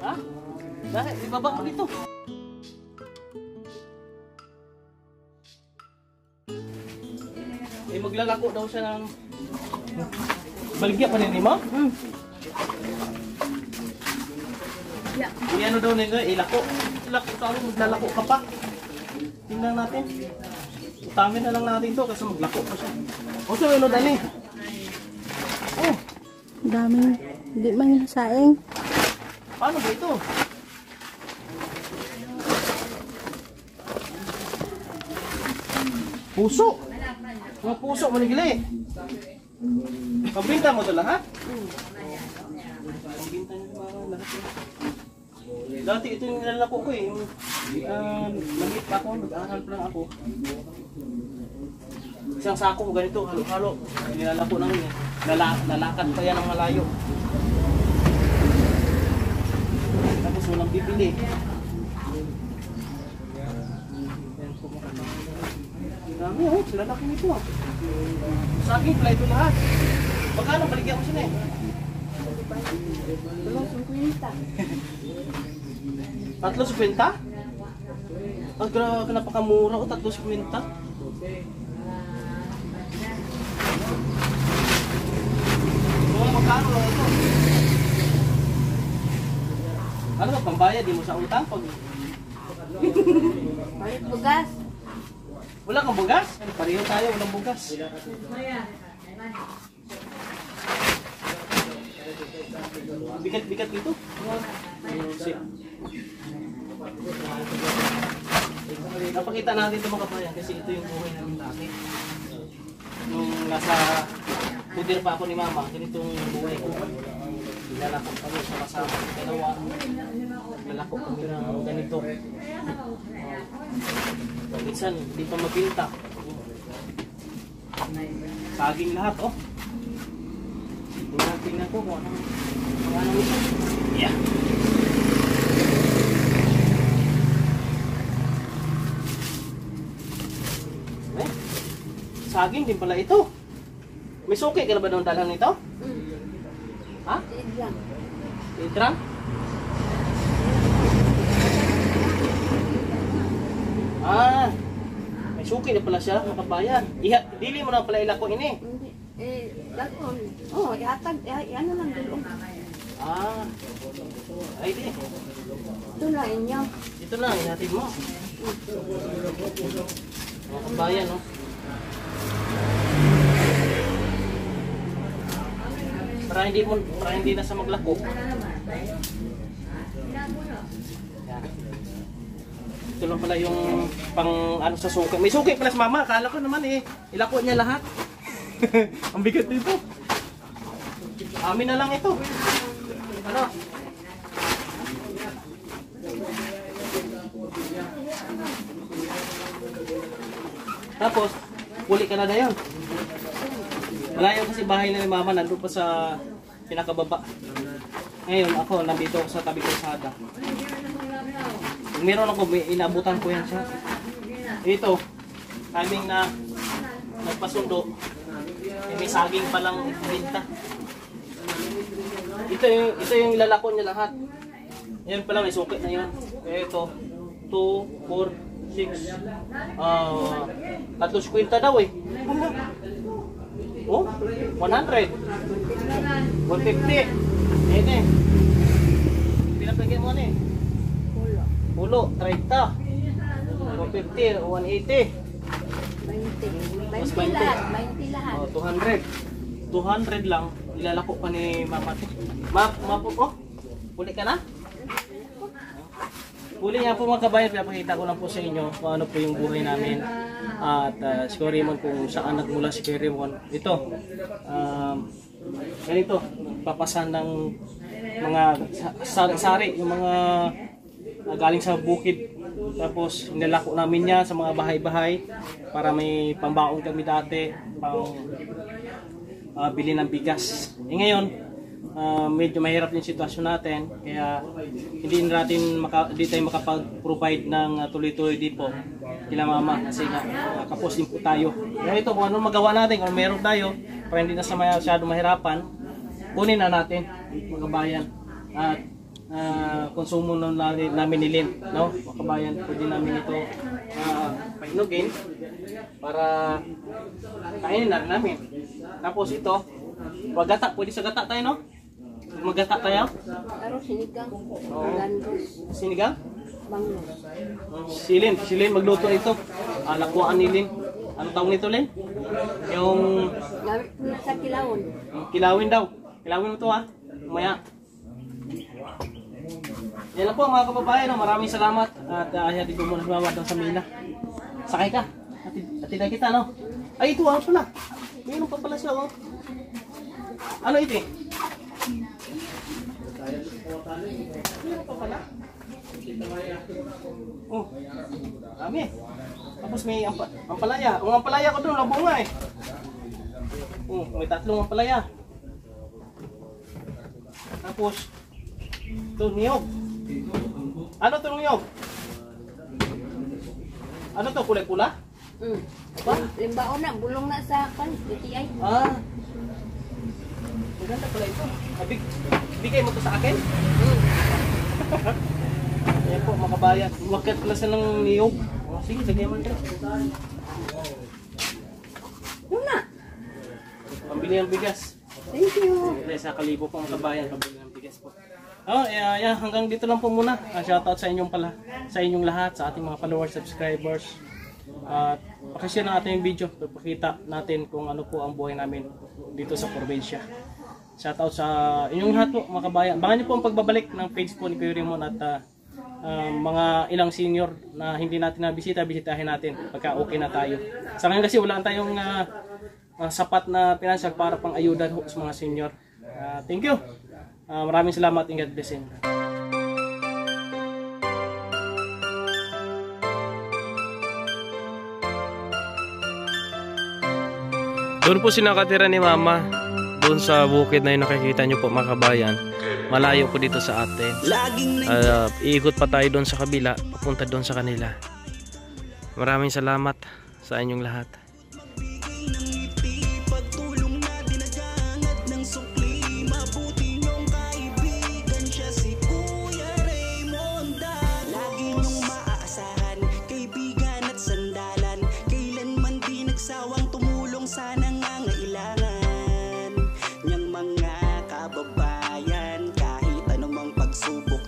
Ha? Dahil, ibaba mo dito. Eh, maglalako daw siya ng... Baligya pa rin mo? Ano daw nila, ilako. Ilako tayo, maglalako ka pa. Tingnan natin. Utangin na lang natin to kasi maglako pa siya. O so, ano dali? Oh, Dami. Hindi man yung saing. paano ba ito? Puso. Mga puso, manigili. Pagbinta mo ito lahat? Pagbinta niyo lahat. Dati ito yung nilalako ko eh. Maliit pa ako, nag-aaral pa lang ako. Isang sako ganito, halo-halo. Nilalako namin eh. Lalakad pa yan ng malayo. Tapos walang bibili. Dami oh, silalaki nito ah. Sa akin pala ito lahat. Magkano baligyan ko siya eh? 3.50? Ah, napakamura o 3.50? Oh, magkano lang ito? Ano ba, pambayad? Di mo sa utang? Balik bugas. Wala kang bugas? Pareho tayo, walang bugas. Bigat-bigat ito. Napakita natin ito mga kabayan kasi ito yung buhay namin dati. Nung nasa pudir pa ako ni mama, ganito yung buhay ko. Nilalako kami sa kasama ng dalawa. Nilalako kami ng ganito. Minsan, hindi pa mabinta. Saging lahat, oh. Tingnan ko kung ano ito. Yeah. Eh, saging din pala ito. May suki ka na ba doon dalhan nito? Ha? Idrang? Ah, may suki na pala siya, makabayan. Dili mo na pala ilako ini. Lakon. Oh, ihatag. Ano lang dulong. Ah, ay di. Ito na inyo. Ito na, ihatid mo. Makabayan, no? Para hindi na sa maglako. Yan. Ito lang pala yung pang ano sa suki. May suki pala si mama. Akala ko naman eh. Ilako niya lahat. Ang bigat dito. Amin na lang ito. Ano? Tapos, huli ka na na yun. Malayo kasi bahay na ni mama. Nandun pa sa pinakababa. Ngayon ako, nandito ako sa tabi kalsada. Kung meron ako, inabutan ko yan siya. Ito, timing na nagpasundo. May saging palang binta. Ito yung lalako niya lahat. Yan pala, may suki na yun. Ito, 2, 4, 6. 3.50 daw eh. Oh, 100. 150. Ito eh. Pinapagyan mo na eh. Pulo, 30. 150, 180. 20 lahat. 20 lahat. Oh, 200. 200 lang. Ilalako pa ni mama. Mapo ko. Huli ka na? Huli nga po mga kabayan. Pinapakita ko lang po sa inyo kung ano po yung buhay namin. At si Kuya Raymond kung saan nagmula si Kuya Raymond. Ito. Ganito. Papasan ng mga sari-sari. Yung mga galing sa bukid. Tapos nilalako namin yan sa mga bahay-bahay para may pambaon kami dati, pang bili ng bigas. Ngayon, medyo mahirap yung sitwasyon natin, kaya hindi tayo makapag-provide ng tuloy-tuloy din po kila mama kasi kapos din po tayo. Kaya ito, kung ano magawa natin, kung meron tayo, para hindi na masyado mahirapan, kunin na natin mga bayan. at konsumo namin ni Lynn, no? Mga kabayan, pwede namin ito painugin para kainin na rin namin. Tapos ito, gata, pwede sa gata tayo, no? Magata tayo? Pero sinigang. Oo. Landos. Sinigang? Bangos. Si Lynn magluto ito. Lakuan ni Lynn. Ano tawag nito, Lynn? Yung Gamit ko na sa kilawon. kilawin daw. Kilawin mo ito, ha? Umaya. Yan lang po mga kababayan, no? Maraming salamat. At hayatid ko muna sa Mina. Sakay ka. Atid na kita, no? Ay, ito ano pala. Mayroon pa pala siya, oh. Ano ito? Mayroon pa pala. Oh, dami. Tapos may ampalaya. Ang ampalaya ko doon, nabunga eh. Oh, may 3 ampalaya. Tapos, ito, niyog. Ano ito niyog? Ano to, kulay-pula? Limbaon na, bulong na sa DTI. Maganda pala ito. Bigay mo to sa akin? Ayan po, mga kabayan. Umakyat pala siya ng niyog. Sige, lagyan mo ito. Yun na. Pambili ng bigas. Thank you. Sa kalibo po mga kabayan, pambili ng bigas po. Hanggang dito lang po muna. Shoutout sa inyong lahat, sa ating mga followers, subscribers. At pakishare ng ating video. Pakita natin kung ano po ang buhay namin dito sa probinsya. Shoutout sa inyong lahat po mga kabayan. Abangan niyo po ang pagbabalik ng page po ni Kuya Raymond at mga ilang senior na hindi natin bisitahin natin pagka okay na tayo. Sa ngayon kasi wala tayong sapat na financial para pang ayuda sa mga senior. Thank you. Maraming salamat and God bless you. Doon po sinakatira ni Mama. Doon sa bukid na yun nakikita nyo po mga kabayan. Malayo po dito sa atin. Iikot pa tayo doon sa kabila. Papunta doon sa kanila. Maraming salamat sa inyong lahat. Sana nangangailangan niyang mga kababayan, kahit anumang pagsubok